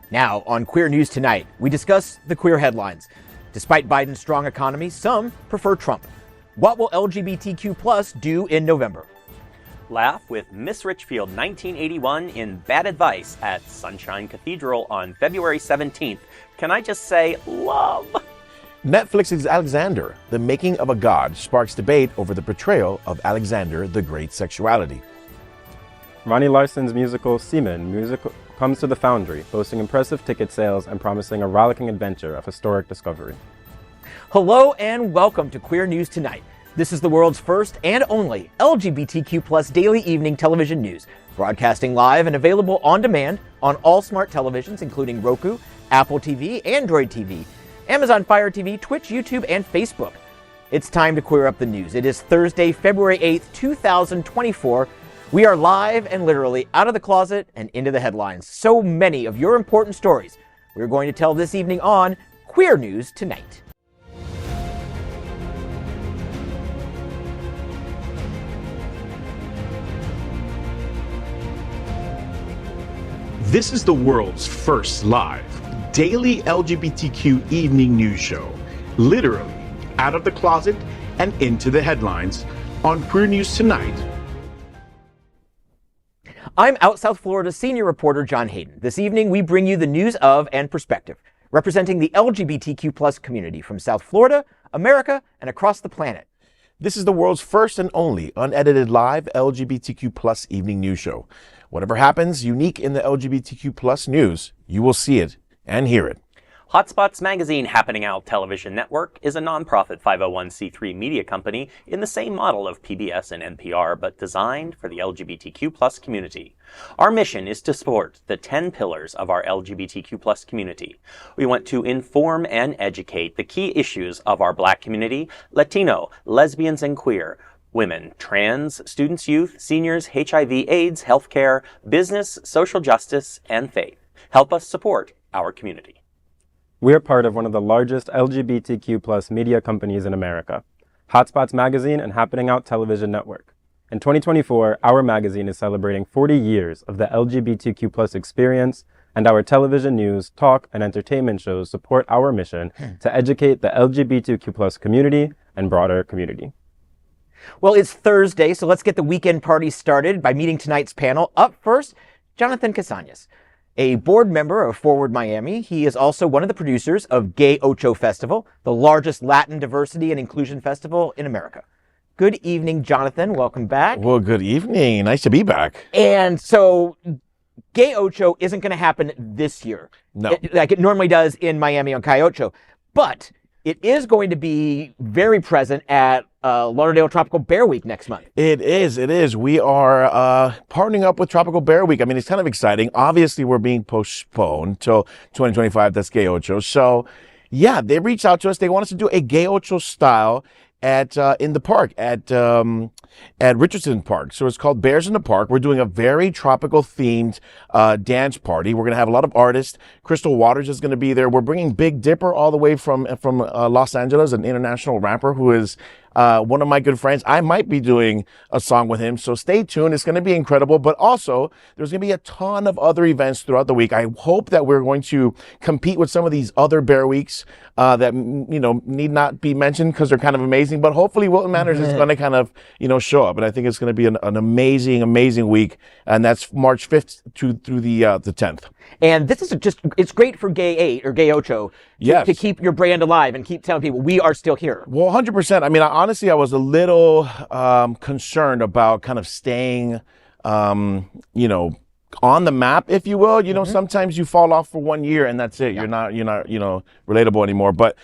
Now, on Queer News Tonight, we discuss the queer headlines. Despite Biden's strong economy, some prefer Trump. What will LGBTQ+ do in November? Laugh with Miss Richfield 1981 in Bad Advice at Sunshine Cathedral on February 17th. Can I just say, love? Netflix's Alexander, The Making of a God, sparks debate over the portrayal of Alexander the Great's sexuality. Ronnie Larsen's musical Seaman comes to the Foundry, boasting impressive ticket sales and promising a rollicking adventure of historic discovery. Hello and welcome to Queer News Tonight. This is the world's first and only LGBTQ+ daily evening television news, broadcasting live and available on demand on all smart televisions, including Roku, Apple TV, Android TV, Amazon Fire TV, Twitch, YouTube, and Facebook. It's time to queer up the news. It is Thursday, February 8th, 2024. We are live and literally out of the closet and into the headlines. So many of your important stories we're going to tell this evening on Queer News Tonight. This is the world's first live daily LGBTQ evening news show, literally out of the closet and into the headlines on Queer News Tonight. I'm out South Florida senior reporter John Hayden. This evening we bring you the news of and perspective, representing the LGBTQ+ community from South Florida, America, and across the planet. This is the world's first and only unedited live LGBTQ+ evening news show. Whatever happens unique in the LGBTQ+ news, you will see it and hear it. Hotspots Magazine Happening Out Television Network is a nonprofit 501c3 media company in the same model of PBS and NPR, but designed for the LGBTQ+ community. Our mission is to support the 10 pillars of our LGBTQ+ community. We want to inform and educate the key issues of our Black community, Latino, lesbians and queer, women, trans, students, youth, seniors, HIV/AIDS, healthcare, business, social justice, and faith. Help us support our community. We are part of one of the largest LGBTQ+ media companies in America, Hotspots Magazine and Happening Out Television Network. In 2024, our magazine is celebrating 40 years of the LGBTQ+ experience, and our television news, talk, and entertainment shows support our mission to educate the LGBTQ+ community and broader community. Well, it's Thursday, so let's get the weekend party started by meeting tonight's panel. Up first, Jonathan Casañas, a board member of Forward Miami. He is also one of the producers of Gay Ocho Festival, the largest Latin diversity and inclusion festival in America. Good evening, Jonathan. Welcome back. Well, good evening. Nice to be back. And so Gay Ocho isn't going to happen this year. No. Like it normally does in Miami on Chi Ocho. But it is going to be very present at Lauderdale Tropical Bear Week next month. It is. We are partnering up with Tropical Bear Week. I mean, it's kind of exciting. Obviously, we're being postponed till 2025. That's Gay Ocho. So, yeah, they reached out to us. They want us to do a Gay Ocho style at in the park at Richardson Park. So it's called Bears in the Park. We're doing a very tropical themed dance party. We're going to have a lot of artists. Crystal Waters is going to be there. We're bringing Big Dipper all the way from Los Angeles, an international rapper who is one of my good friends. I might be doing a song with him, so stay tuned. It's going to be incredible, but also there's going to be a ton of other events throughout the week. I hope that we're going to compete with some of these other Bear Weeks that, need not be mentioned because they're kind of amazing, but hopefully Wilton Manors is going to kind of, show up. And I think it's going to be an amazing week. And that's March 5th through the 10th. And this is it's great for Gay 8 or Gay Ocho to keep your brand alive and keep telling people we are still here. Well, 100%. I mean, honestly, I was a little concerned about kind of staying, on the map, if you will. Sometimes you fall off for 1 year and that's it. Yeah. You're not, relatable anymore. But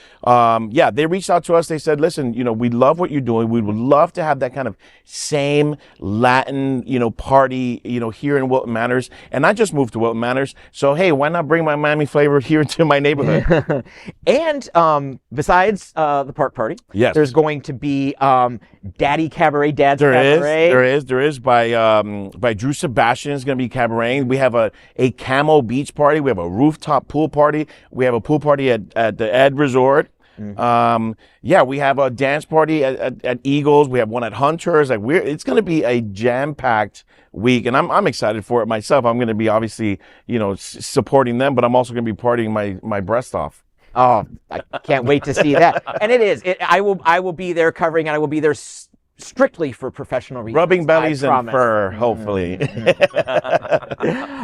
they reached out to us. They said, listen, we love what you're doing. We would love to have that kind of same Latin, party, here in Wilton Manors. And I just moved to Wilton Manors. So, hey, why not bring my Miami flavor here into my neighborhood? And besides the park party, yes, there's going to be Dad's Cabaret. There is by Drew Sebastian is going to be cabaret. We have a Camo Beach party. We have a rooftop pool party. We have a pool party at the Ed Resort. Yeah, we have a dance party at Eagles. We have one at Hunters. Like it's going to be a jam-packed week, and I'm excited for it myself. I'm going to be obviously, supporting them, but I'm also going to be partying my breast off. Oh, I can't wait to see that. And I will be there covering, and I will be there strictly for professional reasons. Rubbing bellies and fur, hopefully. All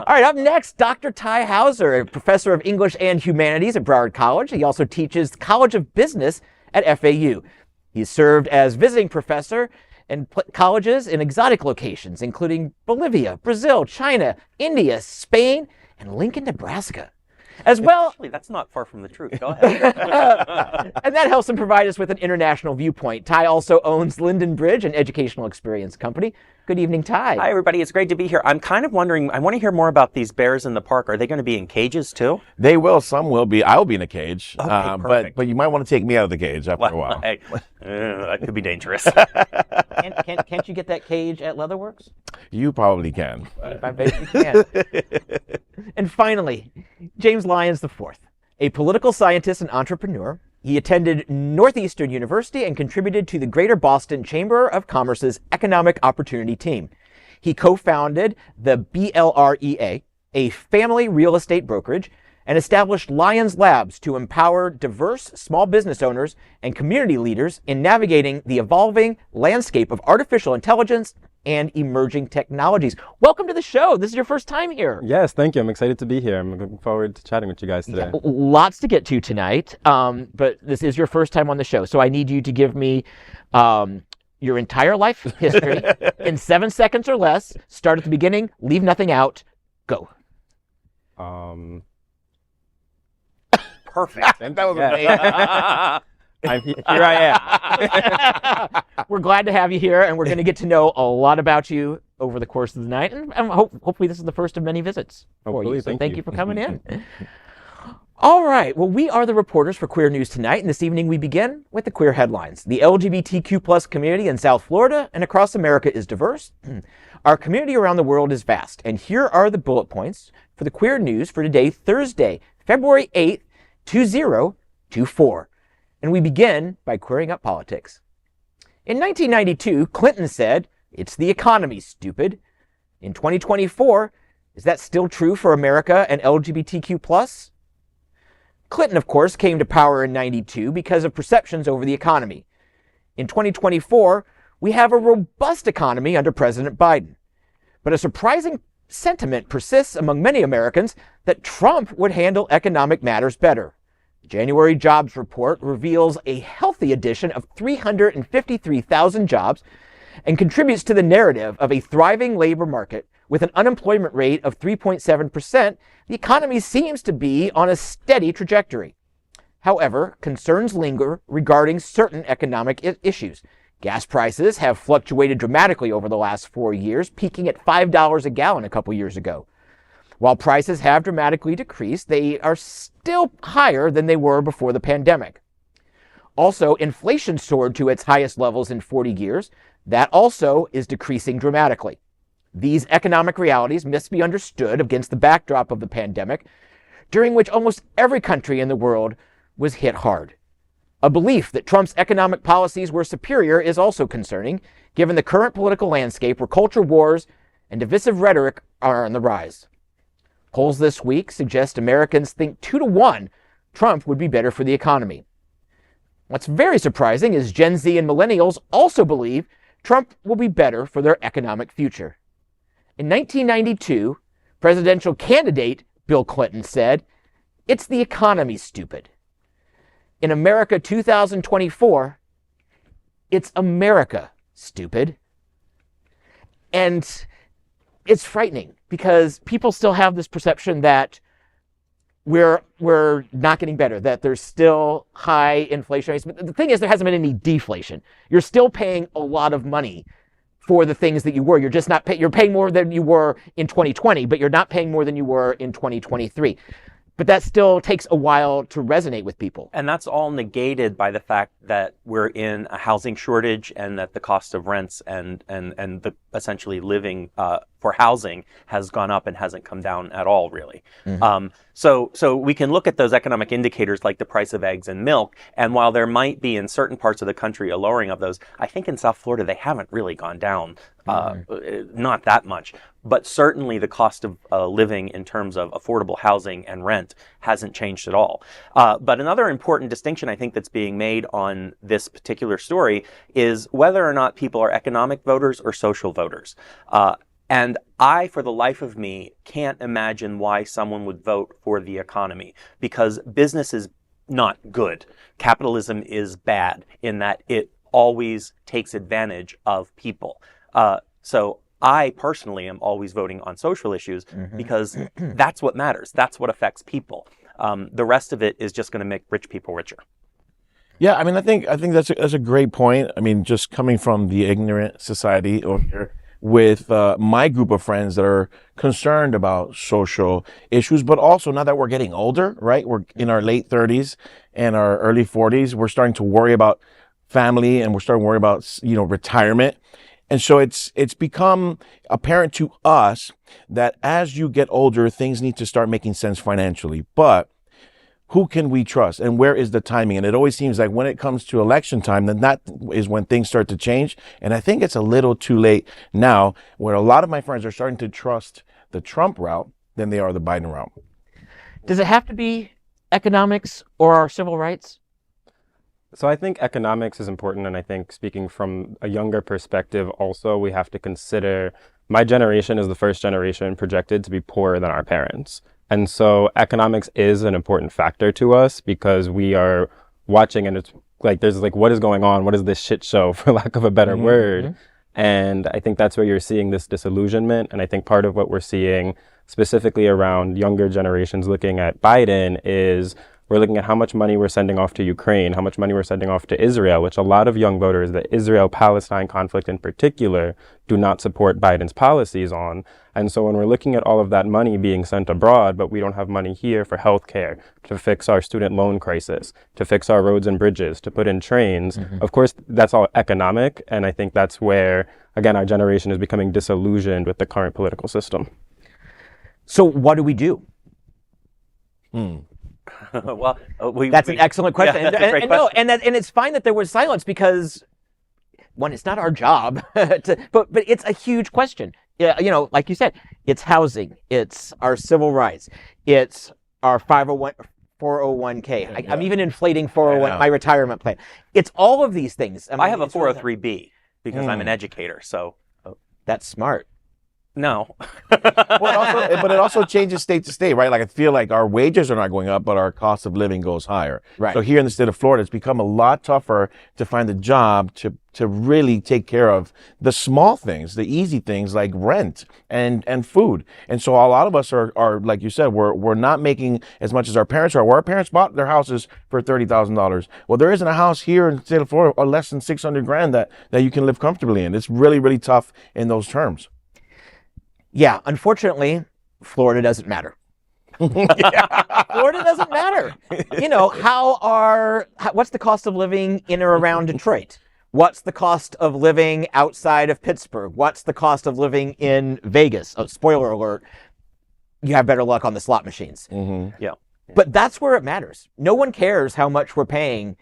right, up next, Dr. Tai Houser, a professor of English and Humanities at Broward College. He also teaches the College of Business at FAU. He's served as visiting professor in colleges in exotic locations, including Bolivia, Brazil, China, India, Spain, and Lincoln, Nebraska. As well, actually, that's not far from the truth. Go ahead. And that helps him provide us with an international viewpoint. Tai also owns Linden Bridge, an educational experience company. Good evening, Tai. Hi, everybody. It's great to be here. I'm kind of wondering, I want to hear more about these bears in the park. Are they going to be in cages, too? They will. Some will be. I will be in a cage. Okay, perfect. But you might want to take me out of the cage after a while. Hey, that could be dangerous. Can't you get that cage at Leatherworks? You probably can. I bet you can. And finally, James Lyons IV, a political scientist and entrepreneur. He attended Northeastern University and contributed to the Greater Boston Chamber of Commerce's Economic Opportunity Team. He co-founded the BLREA, a family real estate brokerage, and established Lyons Labs to empower diverse small business owners and community leaders in navigating the evolving landscape of artificial intelligence and emerging technologies. Welcome to the show. This is your first time here. Yes, thank you. I'm excited to be here. I'm looking forward to chatting with you guys today. Yeah, lots to get to tonight, but this is your first time on the show, so I need you to give me your entire life history in 7 seconds or less. Start at the beginning, leave nothing out, go. Perfect. That was amazing. Here I am. We're glad to have you here, and we're going to get to know a lot about you over the course of the night, and hopefully this is the first of many visits for you. So thank you for coming in. All right. Well, we are the reporters for Queer News Tonight, and this evening we begin with the queer headlines. The LGBTQ plus community in South Florida and across America is diverse. Our community around the world is vast, and here are the bullet points for the Queer News for today, Thursday, February 8th, 2024. And we begin by queering up politics. In 1992, Clinton said, "It's the economy, stupid." In 2024, is that still true for America and LGBTQ+? Clinton, of course, came to power in 92 because of perceptions over the economy. In 2024, we have a robust economy under President Biden. But a surprising sentiment persists among many Americans that Trump would handle economic matters better. The January jobs report reveals a healthy addition of 353,000 jobs and contributes to the narrative of a thriving labor market. With an unemployment rate of 3.7%, the economy seems to be on a steady trajectory. However, concerns linger regarding certain economic issues. Gas prices have fluctuated dramatically over the last 4 years, peaking at $5 a gallon a couple years ago. While prices have dramatically decreased, they are still higher than they were before the pandemic. Also, inflation soared to its highest levels in 40 years. That also is decreasing dramatically. These economic realities must be understood against the backdrop of the pandemic, during which almost every country in the world was hit hard. A belief that Trump's economic policies were superior is also concerning, given the current political landscape where culture wars and divisive rhetoric are on the rise. Polls this week suggest Americans think 2-1 Trump would be better for the economy. What's very surprising is Gen Z and millennials also believe Trump will be better for their economic future. In 1992, presidential candidate Bill Clinton said, "It's the economy, stupid." In America 2024, it's America, stupid. And it's frightening because people still have this perception that we're not getting better, that there's still high inflation rates. But the thing is, there hasn't been any deflation. You're still paying a lot of money for the things that you were. You're just not you're paying more than you were in 2020, but you're not paying more than you were in 2023. but that still takes a while to resonate with people. And that's all negated by the fact that we're in a housing shortage and that the cost of rents and the essentially living for housing has gone up and hasn't come down at all, really. So we can look at those economic indicators like the price of eggs and milk, and while there might be in certain parts of the country a lowering of those, I think in South Florida they haven't really gone down, not that much. But certainly the cost of living in terms of affordable housing and rent hasn't changed at all. But another important distinction I think that's being made on this particular story is whether or not people are economic voters or social voters. And I, for the life of me, can't imagine why someone would vote for the economy, because business is not good. Capitalism is bad in that it always takes advantage of people. So I personally am always voting on social issues because that's what matters. That's what affects people. The rest of it is just going to make rich people richer. Yeah, I mean, I think that's a great point. I mean, just coming from the ignorant society over here with my group of friends that are concerned about social issues, but also now that we're getting older, right? We're in our late 30s and our early 40s. We're starting to worry about family and we're starting to worry about, retirement. And so it's become apparent to us that as you get older, things need to start making sense financially. But who can we trust and where is the timing? And it always seems like when it comes to election time, then that is when things start to change. And I think it's a little too late now, where a lot of my friends are starting to trust the Trump route than they are the Biden route. Does it have to be economics or our civil rights? So I think economics is important, and I think speaking from a younger perspective also, we have to consider my generation is the first generation projected to be poorer than our parents. And so economics is an important factor to us because we are watching and it's like, there's like, what is going on? What is this shit show, for lack of a better word? And I think that's where you're seeing this disillusionment. And I think part of what we're seeing specifically around younger generations looking at Biden is we're looking at how much money we're sending off to Ukraine, how much money we're sending off to Israel, which a lot of young voters, the Israel-Palestine conflict in particular, do not support Biden's policies on. And so when we're looking at all of that money being sent abroad, but we don't have money here for healthcare, to fix our student loan crisis, to fix our roads and bridges, to put in trains, of course, that's all economic. And I think that's where, again, our generation is becoming disillusioned with the current political system. So what do we do? Well, that's an excellent question. Yeah, that's a great question. And it's fine that there was silence because, one, it's not our job, but it's a huge question. Yeah, like you said, it's housing, it's our civil rights, it's our 401k. I'm even inflating 401 my retirement plan. It's all of these things. I have a 403b because I'm an educator, so that's smart. No. But it also changes state to state, right? Like I feel like our wages are not going up, but our cost of living goes higher. Right. So here in the state of Florida, it's become a lot tougher to find a job to really take care of the small things, the easy things like rent and food. And so a lot of us are like you said, we're not making as much as our parents are. Where our parents bought their houses for $30,000. Well, there isn't a house here in the state of Florida or less than $600,000 that you can live comfortably in. It's really, really tough in those terms. Yeah, unfortunately, Florida doesn't matter. Florida doesn't matter. What's the cost of living in or around Detroit? What's the cost of living outside of Pittsburgh? What's the cost of living in Vegas? Oh, spoiler alert, you have better luck on the slot machines. Yeah. But that's where it matters. No one cares how much we're paying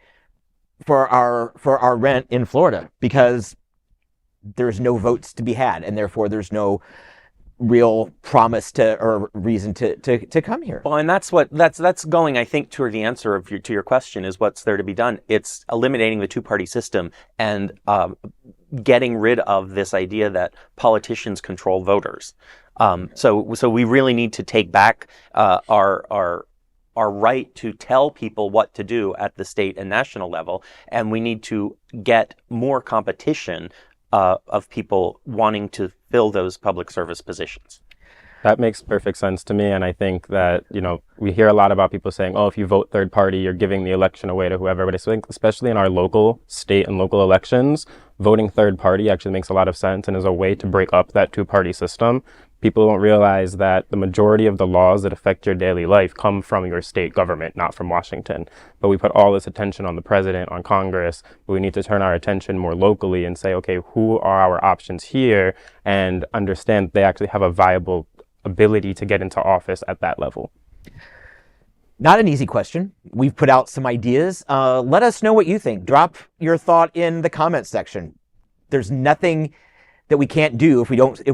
for our rent in Florida because there's no votes to be had, and therefore there's no real promise or reason to come here. Well, and that's going, I think, toward the answer to your question is what's there to be done. It's eliminating the two-party system and getting rid of this idea that politicians control voters. So we really need to take back our right to tell people what to do at the state and national level, and we need to get more competition of people wanting to fill those public service positions. That makes perfect sense to me. And I think that, we hear a lot about people saying, oh, if you vote third party, you're giving the election away to whoever. But I think especially in our local, state and local elections, voting third party actually makes a lot of sense and is a way to break up that two-party system. People don't realize that the majority of the laws that affect your daily life come from your state government, not from Washington. But we put all this attention on the president, on Congress, but we need to turn our attention more locally and say, okay, who are our options here, and understand they actually have a viable ability to get into office at that level. Not an easy question. We've put out some ideas. Let us know what you think. Drop your thought in the comments section. There's nothing that we can't do if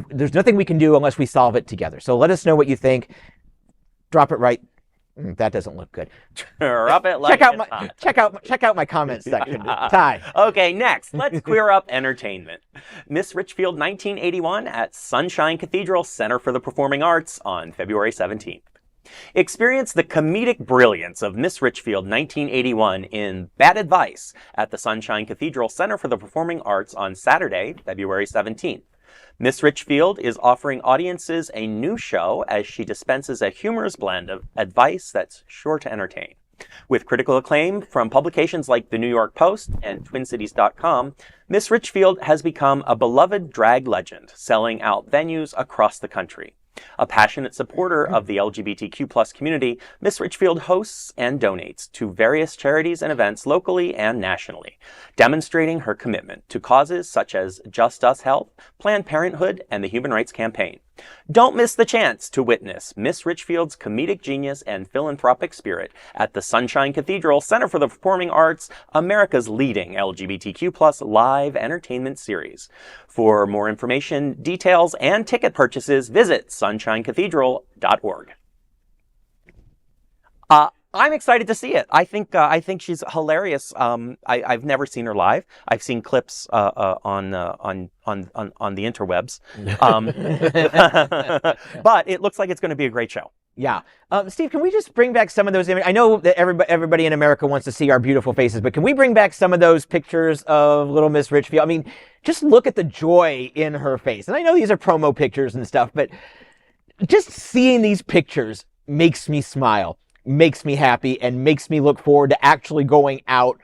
there's nothing we can do unless we solve it together. So let us know what you think. Drop it right. That doesn't look good. Drop it like check out my comments section. Tai. Okay, next, let's queer up entertainment. Miss Richfield 1981 at Sunshine Cathedral Center for the Performing Arts on February 17th. Experience the comedic brilliance of Miss Richfield 1981 in Bad Advice at the Sunshine Cathedral Center for the Performing Arts on Saturday, February 17th. Miss Richfield is offering audiences a new show as she dispenses a humorous blend of advice that's sure to entertain. With critical acclaim from publications like the New York Post and TwinCities.com, Miss Richfield has become a beloved drag legend, selling out venues across the country. A passionate supporter of the LGBTQ+ community, Miss Richfield hosts and donates to various charities and events locally and nationally, demonstrating her commitment to causes such as Just Us Health, Planned Parenthood, and the Human Rights Campaign. Don't miss the chance to witness Miss Richfield's comedic genius and philanthropic spirit at the Sunshine Cathedral Center for the Performing Arts, America's leading LGBTQ+ live entertainment series. For more information, details, and ticket purchases, visit sunshinecathedral.org. I'm excited to see it. I think she's hilarious. I've never seen her live. I've seen clips on the interwebs, but it looks like it's going to be a great show. Yeah. Steve, can we just bring back some of those images? I know that everybody in America wants to see our beautiful faces, but can we bring back some of those pictures of little Miss Richfield? I mean, just look at the joy in her face. And I know these are promo pictures and stuff, but just seeing these pictures makes me smile, makes me happy, and makes me look forward to actually going out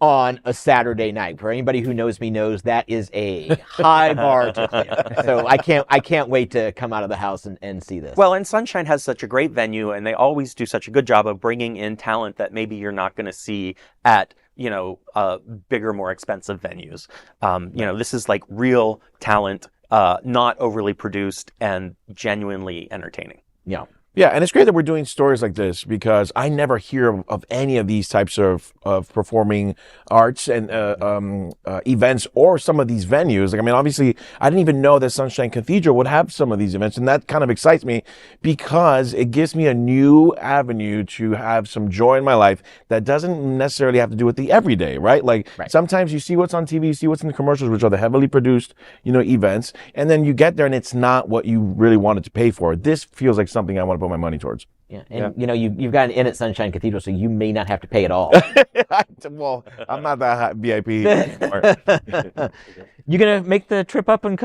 on a Saturday night. For anybody who knows me knows that is a high bar to clear. So I can't wait to come out of the house and see this. Well, and Sunshine has such a great venue, and they always do such a good job of bringing in talent that maybe you're not going to see at bigger, more expensive venues. This is like real talent, not overly produced, and genuinely entertaining. Yeah. Yeah, and it's great that we're doing stories like this because I never hear of any of these types of performing arts and events or some of these venues. Like, I mean, obviously, I didn't even know that Sunshine Cathedral would have some of these events, and that kind of excites me because it gives me a new avenue to have some joy in my life that doesn't necessarily have to do with the everyday, right? Like, sometimes you see what's on TV, you see what's in the commercials, which are the heavily produced, events, and then you get there and it's not what you really wanted to pay for. This feels like something I want to put my money towards. Yeah, and you've got an in at Sunshine Cathedral, so you may not have to pay at all. Well, I'm not that VIP anymore. You gonna make the trip up and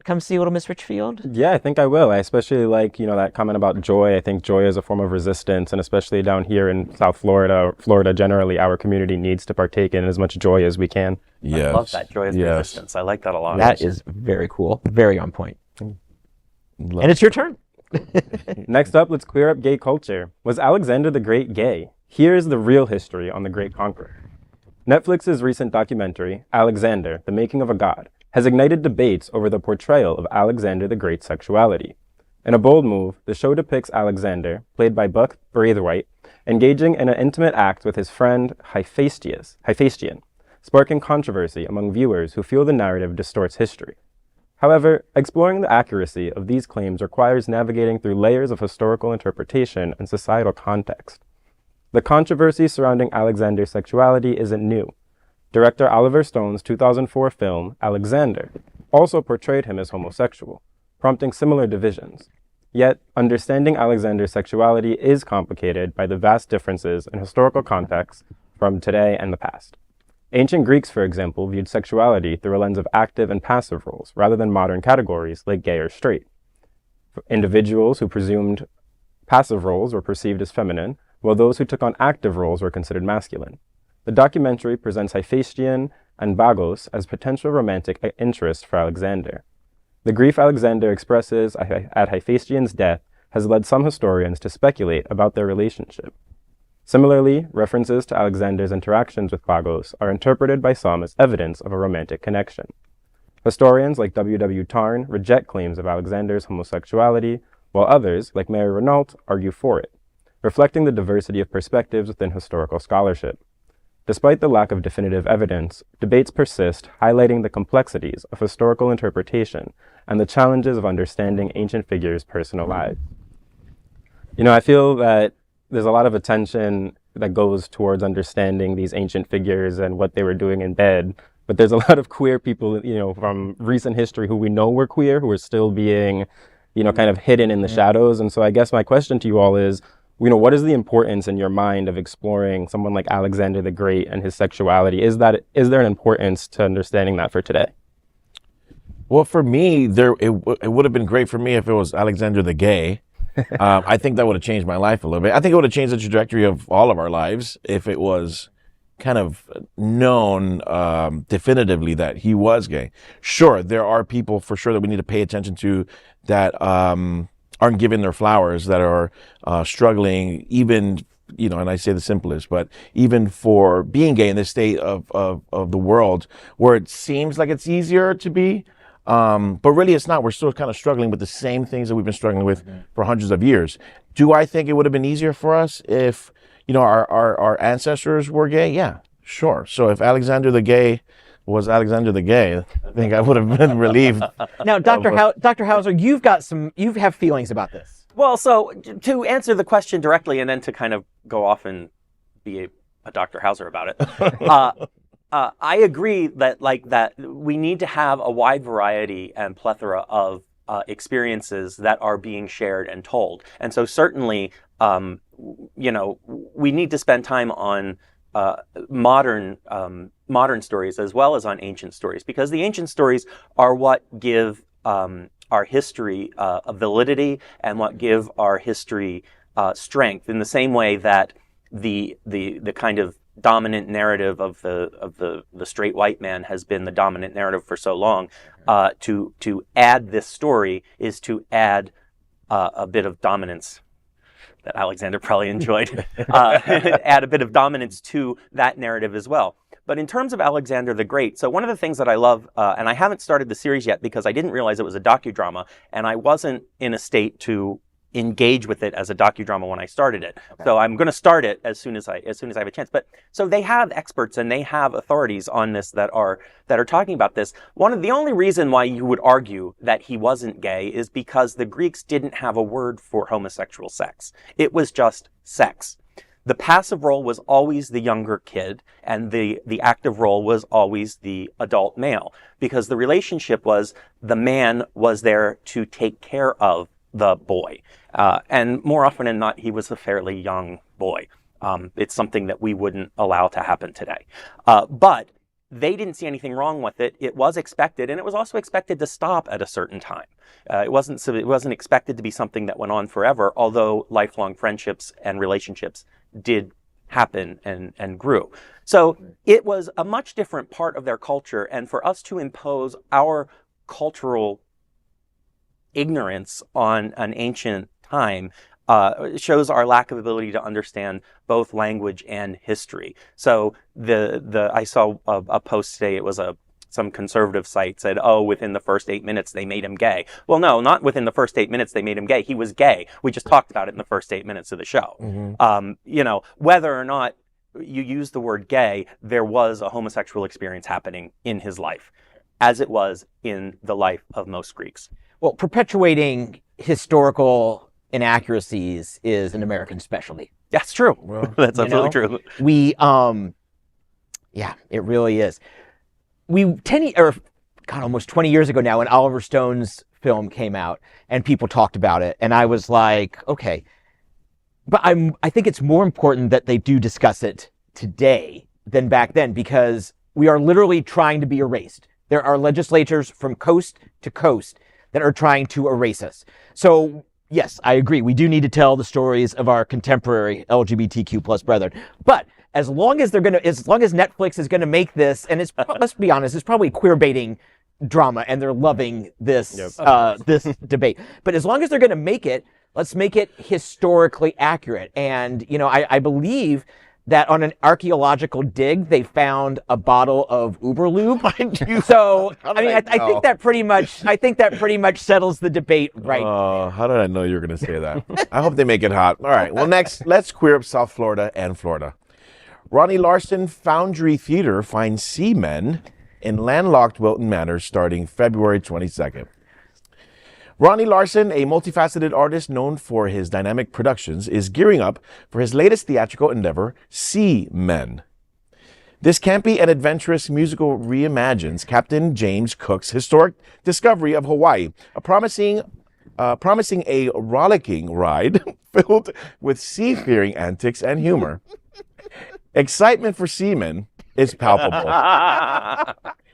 come see little Miss Richfield? Yeah, I think I will. I especially like that comment about joy. I think joy is a form of resistance, and especially down here in South Florida generally, our community needs to partake in as much joy as we can. Yes. I love that joy as resistance. I like that a lot. That is very cool. Very on point. And it's your turn. Next up, let's queer up gay culture. Was Alexander the Great gay? Here's the real history on the Great Conqueror. Netflix's recent documentary, Alexander, The Making of a God, has ignited debates over the portrayal of Alexander the Great's sexuality. In a bold move, the show depicts Alexander, played by Buck Braithwaite, engaging in an intimate act with his friend Hephaestion, sparking controversy among viewers who feel the narrative distorts history. However, exploring the accuracy of these claims requires navigating through layers of historical interpretation and societal context. The controversy surrounding Alexander's sexuality isn't new. Director Oliver Stone's 2004 film, Alexander, also portrayed him as homosexual, prompting similar divisions. Yet, understanding Alexander's sexuality is complicated by the vast differences in historical context from today and the past. Ancient Greeks, for example, viewed sexuality through a lens of active and passive roles, rather than modern categories like gay or straight. Individuals who presumed passive roles were perceived as feminine, while those who took on active roles were considered masculine. The documentary presents Hephaestion and Bagos as potential romantic interest for Alexander. The grief Alexander expresses at Hephaestion's death has led some historians to speculate about their relationship. Similarly, references to Alexander's interactions with Bagos are interpreted by some as evidence of a romantic connection. Historians like W. W. Tarn reject claims of Alexander's homosexuality, while others, like Mary Renault, argue for it, reflecting the diversity of perspectives within historical scholarship. Despite the lack of definitive evidence, debates persist, highlighting the complexities of historical interpretation and the challenges of understanding ancient figures' personal lives. I feel that there's a lot of attention that goes towards understanding these ancient figures and what they were doing in bed, but there's a lot of queer people, from recent history who we know were queer, who are still being, kind of hidden in the shadows. And so I guess my question to you all is, what is the importance in your mind of exploring someone like Alexander the Great and his sexuality? Is there an importance to understanding that for today? Well, for me, it would have been great for me if it was Alexander the Gay. I think that would have changed my life a little bit. I think it would have changed the trajectory of all of our lives if it was kind of known definitively that he was gay. Sure, there are people for sure that we need to pay attention to that aren't given their flowers, that are struggling, even, and I say the simplest, but even for being gay in this state of the world where it seems like it's easier to be, but really it's not. We're still kind of struggling with the same things that we've been struggling with for hundreds of years. Do I think it would have been easier for us if, our ancestors were gay? Yeah, sure. So if Alexander the Gay was Alexander the Gay, I think I would have been relieved. Now, Dr. Houser, you have feelings about this. Well, so to answer the question directly and then to kind of go off and be a Dr. Houser about it, I agree that we need to have a wide variety and plethora of experiences that are being shared and told. And so certainly, we need to spend time on modern stories as well as on ancient stories, because the ancient stories are what give our history a validity and what give our history strength, in the same way that the kind of dominant narrative of the straight white man has been the dominant narrative for so long. To add this story is to add a bit of dominance that Alexander probably enjoyed, add a bit of dominance to that narrative as well. But in terms of Alexander the Great, so one of the things that I love, and I haven't started the series yet because I didn't realize it was a docudrama, and I wasn't in a state to engage with it as a docudrama when I started it. Okay. So I'm going to start it as soon as I have a chance. But so they have experts and they have authorities on this that are talking about this. The only reason why you would argue that he wasn't gay is because the Greeks didn't have a word for homosexual sex. It was just sex. The passive role was always the younger kid, and the active role was always the adult male, because the relationship was the man was there to take care of the boy. And more often than not, he was a fairly young boy. It's something that we wouldn't allow to happen today. But they didn't see anything wrong with it. It was expected, and it was also expected to stop at a certain time. It wasn't expected to be something that went on forever, although lifelong friendships and relationships did happen and grew. So it was a much different part of their culture, and for us to impose our cultural ignorance on an ancient time shows our lack of ability to understand both language and history. So I saw a post today. It was some conservative site said, within the first 8 minutes they made him gay. Well, no, not within the first 8 minutes they made him gay. He was gay. We just talked about it in the first 8 minutes of the show. Mm-hmm. Whether or not you use the word gay, there was a homosexual experience happening in his life, as it was in the life of most Greeks. Well, perpetuating historical inaccuracies is an American specialty. That's true. Well, that's absolutely true. We, yeah, it really is. Almost 20 years ago now, when Oliver Stone's film came out and people talked about it, and I was like, okay, but I think it's more important that they do discuss it today than back then, because we are literally trying to be erased. There are legislatures from coast to coast that are trying to erase us. So yes, I agree. We do need to tell the stories of our contemporary LGBTQ plus brethren. But as long as Netflix is gonna make this, and it's let's be honest, it's probably queer baiting drama, and they're loving this this debate. But as long as they're gonna make it, let's make it historically accurate. And I believe that on an archaeological dig, they found a bottle of Uber Lube. So I think that pretty much settles the debate right now. How did I know you were going to say that? I hope they make it hot. All right. Well, next, let's queer up South Florida and Florida. Ronnie Larsen Foundry Theater finds seamen in landlocked Wilton Manors starting February 22nd. Ronnie Larsen, a multifaceted artist known for his dynamic productions, is gearing up for his latest theatrical endeavor, Seamen. This campy and adventurous musical reimagines Captain James Cook's historic discovery of Hawaii, promising a rollicking ride filled with seafaring antics and humor. Excitement for Seamen is palpable,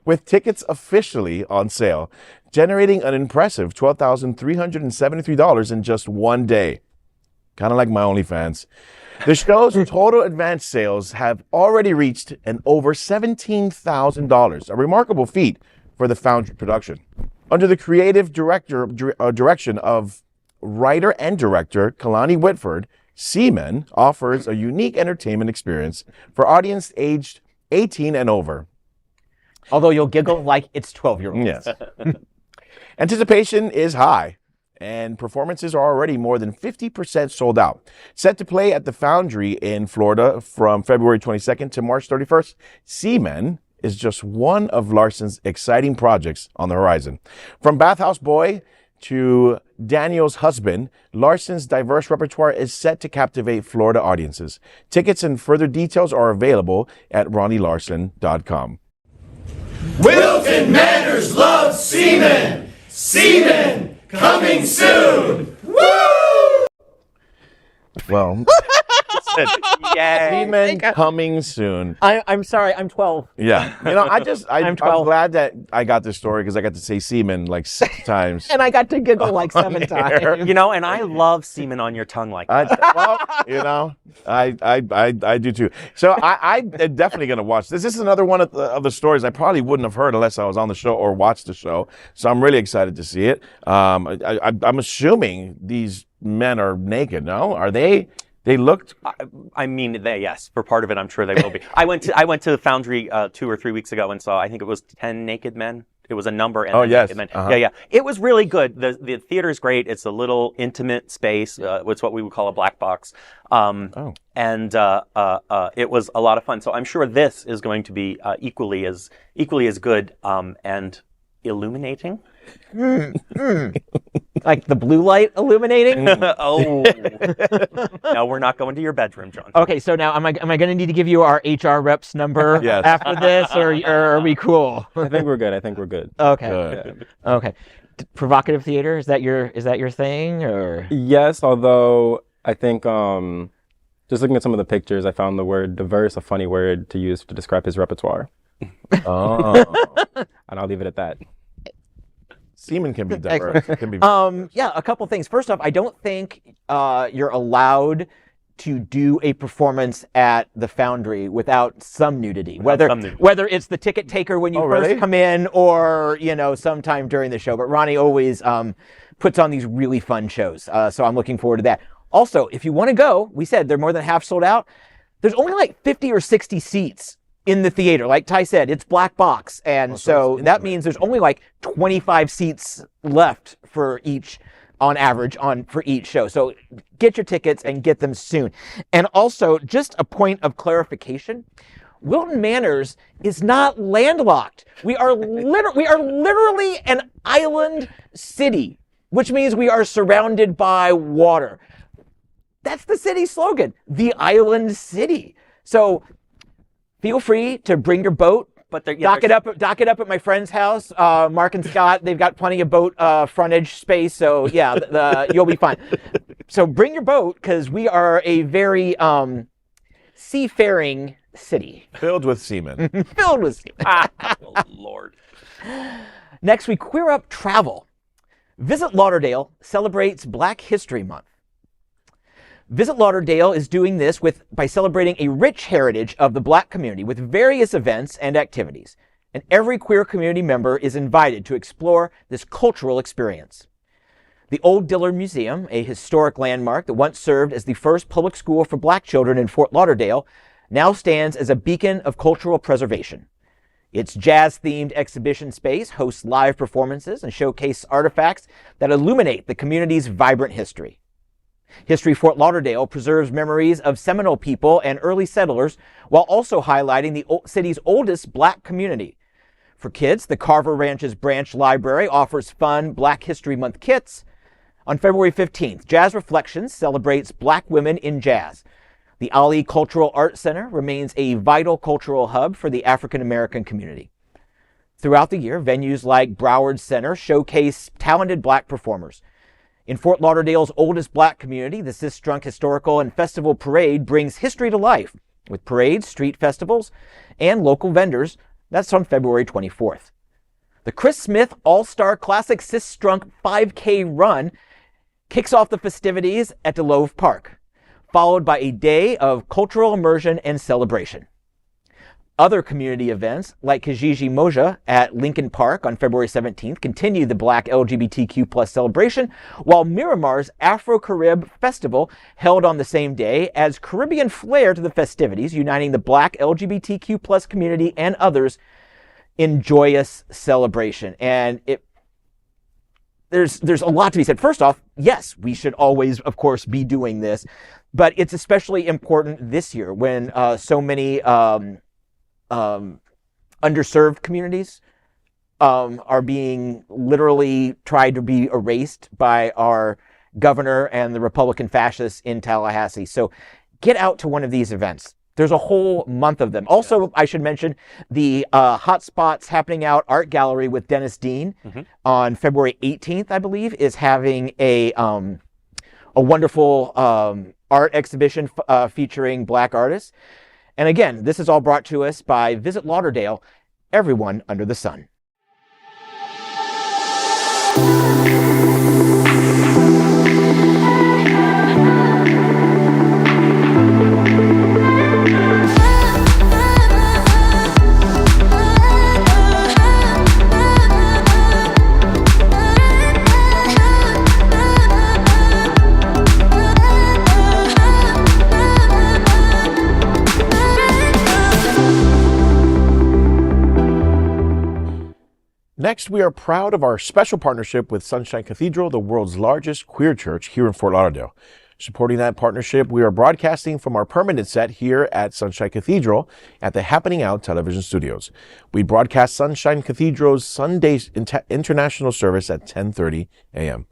with tickets officially on sale, generating an impressive $12,373 in just one day. Kind of like my OnlyFans. The show's total advance sales have already reached an over $17,000, a remarkable feat for the Foundry production. Under the creative direction of writer and director Kalani Whitford, Seamen offers a unique entertainment experience for audience aged 18 and over. Although you'll giggle like it's 12-year-olds. Yes. Anticipation is high, and performances are already more than 50% sold out. Set to play at the Foundry in Florida from February 22nd to March 31st, Seamen is just one of Larsen's exciting projects on the horizon. From Bathhouse Boy to Daniel's Husband, Larsen's diverse repertoire is set to captivate Florida audiences. Tickets and further details are available at ronnielarsen.com. Wilton Manors loves seamen! Seamen coming soon! Woo! Well, Seamen coming soon. I'm sorry, I'm 12. Yeah. I'm 12. glad that I got this story because I got to say seamen like 6 times. And I got to giggle like 7 times. And I love semen on your tongue like that. I do too. So I'm definitely going to watch this. This is another one of the stories I probably wouldn't have heard unless I was on the show or watched the show. So I'm really excited to see it. I'm assuming these men are naked, no? Are they? They looked. Yes, for part of it, I'm sure they will be. I went to the Foundry 2 or 3 weeks ago and saw, I think it was 10 naked men. It was a number. And naked men. Yeah. It was really good. The theater is great. It's a little intimate space. It's what we would call a black box. And it was a lot of fun. So I'm sure this is going to be equally as good and illuminating. Like the blue light illuminating? Oh. No, we're not going to your bedroom, John. Okay, so now am I going to need to give you our HR rep's number after this, or are we cool? I think we're good. Okay. Good. Okay. Provocative theater, is that your thing, or? Yes, although I think just looking at some of the pictures, I found the word diverse a funny word to use to describe his repertoire. Oh. And I'll leave it at that. Semen can be diverse. Can be. A couple things. First off, I don't think you're allowed to do a performance at the Foundry without some nudity, whether it's the ticket taker when you first come in, or sometime during the show. But Ronnie always puts on these really fun shows, so I'm looking forward to that. Also, if you want to go, we said they're more than half sold out. There's only like 50 or 60 seats in the theater. Like Ty said, it's black box. And so that means there's only like 25 seats left for each, on average, for each show. So get your tickets and get them soon. And also, just a point of clarification, Wilton Manors is not landlocked. We are literally an island city, which means we are surrounded by water. That's the city slogan, the island city. So feel free to bring your boat, but dock it up at my friend's house. Mark and Scott, they've got plenty of boat frontage space, so you'll be fine. So bring your boat, because we are a very seafaring city. Filled with semen. Filled with semen. Oh, Lord. Next, we queer up travel. Visit Lauderdale celebrates Black History Month. Visit Lauderdale is doing this by celebrating a rich heritage of the Black community with various events and activities. And every queer community member is invited to explore this cultural experience. The Old Dillard Museum, a historic landmark that once served as the first public school for Black children in Fort Lauderdale, now stands as a beacon of cultural preservation. Its jazz-themed exhibition space hosts live performances and showcase artifacts that illuminate the community's vibrant history. History Fort Lauderdale preserves memories of Seminole people and early settlers while also highlighting the city's oldest Black community. For kids, the Carver Ranch's branch library offers fun Black History Month kits. On February 15th, Jazz Reflections celebrates Black women in jazz. The Ali Cultural Arts Center remains a vital cultural hub for the African American community. Throughout the year, venues like Broward Center showcase talented Black performers. In Fort Lauderdale's oldest Black community, the Sistrunk Historical and Festival Parade brings history to life with parades, street festivals, and local vendors. That's on February 24th. The Chris Smith All-Star Classic Sistrunk 5K Run kicks off the festivities at DeLove Park, followed by a day of cultural immersion and celebration. Other community events like Kijiji Moja at Lincoln Park on February 17th continue the Black LGBTQ+ celebration, while Miramar's Afro-Carib Festival held on the same day adds Caribbean flair to the festivities, uniting the Black LGBTQ+ community and others in joyous celebration. And there's a lot to be said. First off, yes, we should always, of course, be doing this, but it's especially important this year when so many underserved communities are being literally tried to be erased by our governor and the Republican fascists in Tallahassee. So get out to one of these events. There's a whole month of them. Also, I should mention the Hotspots Happening Out Art Gallery with Dennis Dean on February 18th, I believe, is having a wonderful art exhibition featuring Black artists. And again, this is all brought to us by Visit Lauderdale, everyone under the sun. Next, we are proud of our special partnership with Sunshine Cathedral, the world's largest queer church here in Fort Lauderdale. Supporting that partnership, we are broadcasting from our permanent set here at Sunshine Cathedral at the Happening Out television studios. We broadcast Sunshine Cathedral's Sunday international service at 10:30 a.m.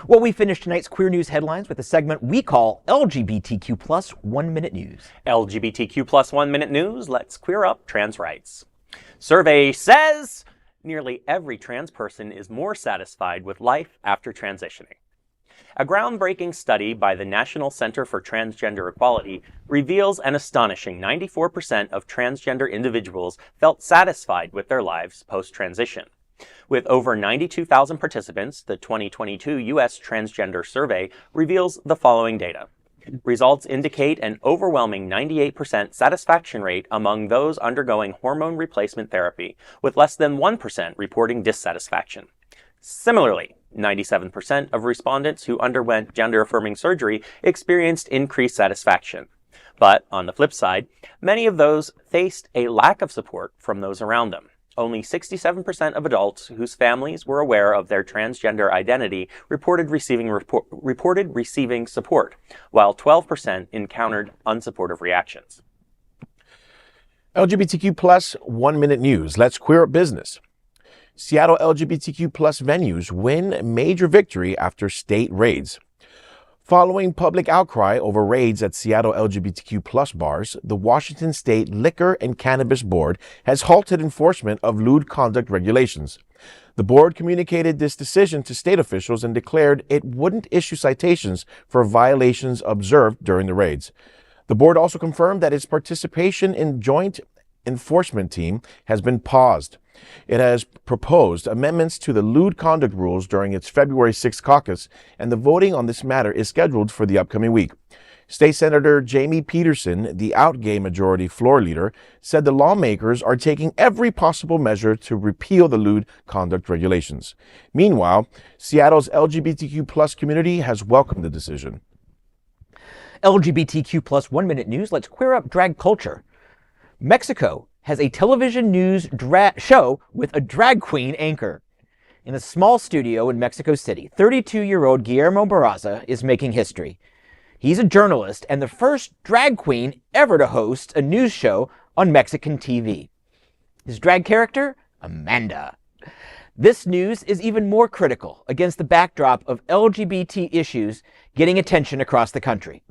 Well, we finish tonight's Queer News headlines with a segment we call LGBTQ plus 1 Minute News. LGBTQ plus 1 Minute News, let's queer up trans rights. Survey says nearly every trans person is more satisfied with life after transitioning. A groundbreaking study by the National Center for Transgender Equality reveals an astonishing 94% of transgender individuals felt satisfied with their lives post-transition. With over 92,000 participants, the 2022 U.S. Transgender Survey reveals the following data. Results indicate an overwhelming 98% satisfaction rate among those undergoing hormone replacement therapy, with less than 1% reporting dissatisfaction. Similarly, 97% of respondents who underwent gender-affirming surgery experienced increased satisfaction. But, on the flip side, many of those faced a lack of support from those around them. Only 67% of adults whose families were aware of their transgender identity reported receiving support, while 12% encountered unsupportive reactions. LGBTQ plus 1 minute news. Let's queer up business. Seattle LGBTQ plus venues win major victory after state raids. Following public outcry over raids at Seattle LGBTQ plus bars, the Washington State Liquor and Cannabis Board has halted enforcement of lewd conduct regulations. The board communicated this decision to state officials and declared it wouldn't issue citations for violations observed during the raids. The board also confirmed that its participation in joint enforcement team has been paused. It has proposed amendments to the lewd conduct rules during its February 6th caucus, and the voting on this matter is scheduled for the upcoming week. State Senator Jamie Peterson, the out-gay majority floor leader, said the lawmakers are taking every possible measure to repeal the lewd conduct regulations. Meanwhile, Seattle's LGBTQ plus community has welcomed the decision. LGBTQ plus 1 minute news. Let's queer up drag culture. Mexico has a television news show with a drag queen anchor. In a small studio in Mexico City, 32-year-old Guillermo Barraza is making history. He's a journalist and the first drag queen ever to host a news show on Mexican TV. His drag character? Amanda. This news is even more critical against the backdrop of LGBT issues getting attention across the country.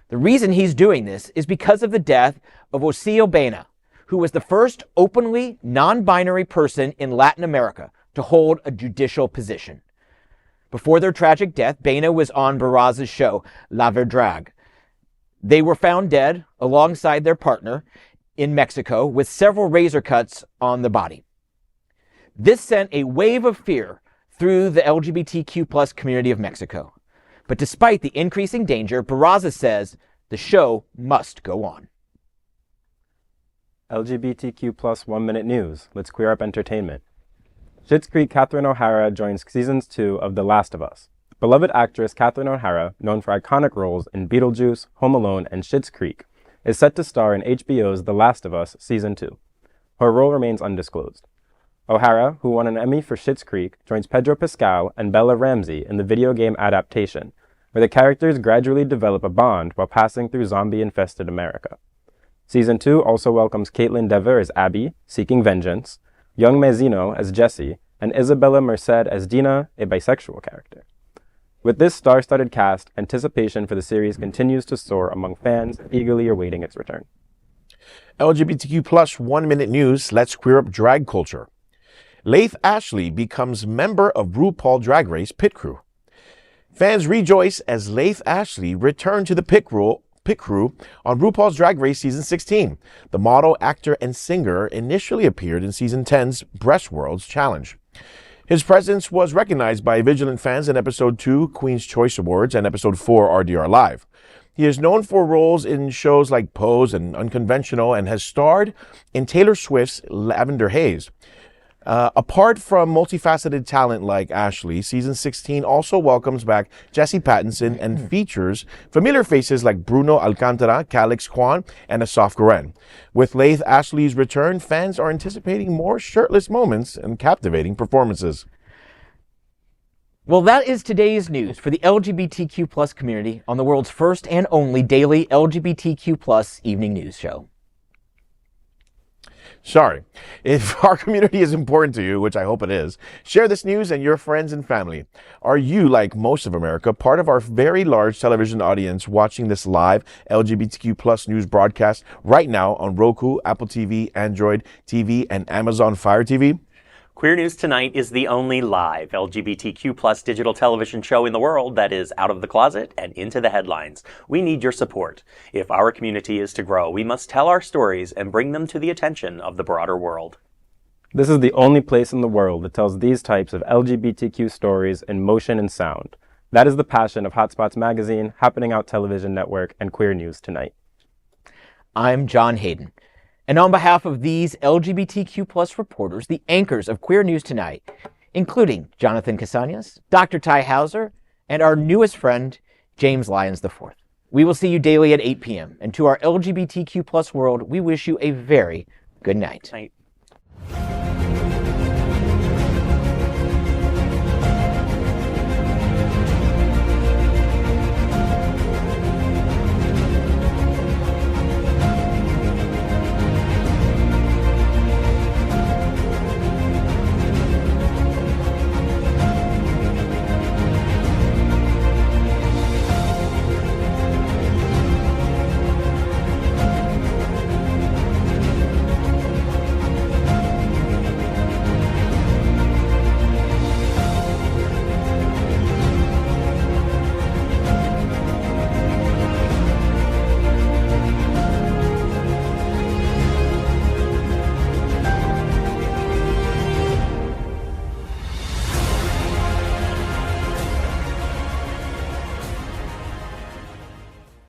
The reason he's doing this is because of the death of Osillo Baena, who was the first openly non-binary person in Latin America to hold a judicial position. Before their tragic death, Baena was on Barraza's show, La Verdad. They were found dead alongside their partner in Mexico with several razor cuts on the body. This sent a wave of fear through the LGBTQ plus community of Mexico. But despite the increasing danger, Barraza says the show must go on. LGBTQ plus 1 minute news. Let's queer up entertainment. Schitt's Creek Catherine O'Hara joins seasons 2 of The Last of Us. Beloved actress Catherine O'Hara, known for iconic roles in Beetlejuice, Home Alone, and Schitt's Creek, is set to star in HBO's The Last of Us Season 2. Her role remains undisclosed. O'Hara, who won an Emmy for Schitt's Creek, joins Pedro Pascal and Bella Ramsey in the video game adaptation, where the characters gradually develop a bond while passing through zombie-infested America. Season 2 also welcomes Caitlin Dever as Abby, seeking vengeance, Young Mazzino as Jesse, and Isabella Merced as Dina, a bisexual character. With this star-studded cast, anticipation for the series continues to soar among fans eagerly awaiting its return. LGBTQ plus 1 minute news. Let's queer up drag culture. Laith Ashley becomes member of RuPaul Drag Race pit crew. Fans rejoice as Laith Ashley returned to the pit crew on RuPaul's Drag Race Season 16. The model, actor, and singer initially appeared in Season 10's Breast Worlds Challenge. His presence was recognized by vigilant fans in Episode 2 Queen's Choice Awards and Episode 4 RDR Live. He is known for roles in shows like Pose and Unconventional and has starred in Taylor Swift's Lavender Haze. Apart from multifaceted talent like Ashley, Season 16 also welcomes back Jesse Pattinson and features familiar faces like Bruno Alcantara, Calix Kwan, and Asaf Goren. With Laith Ashley's return, fans are anticipating more shirtless moments and captivating performances. Well, that is today's news for the LGBTQ plus community on the world's first and only daily LGBTQ plus evening news show. Sorry. If our community is important to you, which I hope it is, share this news and your friends and family. Are you, like most of America, part of our very large television audience watching this live LGBTQ plus news broadcast right now on Roku, Apple TV, Android TV, and Amazon Fire TV? Queer News Tonight is the only live LGBTQ plus digital television show in the world that is out of the closet and into the headlines. We need your support. If our community is to grow, we must tell our stories and bring them to the attention of the broader world. This is the only place in the world that tells these types of LGBTQ stories in motion and sound. That is the passion of Hotspots Magazine, Happening Out Television Network, and Queer News Tonight. I'm John Hayden. And on behalf of these LGBTQ plus reporters, the anchors of Queer News Tonight, including Jonathan Casañas, Dr. Tai Houser, and our newest friend, James Lyons IV. We will see you daily at 8 p.m. And to our LGBTQ plus world, we wish you a very good night.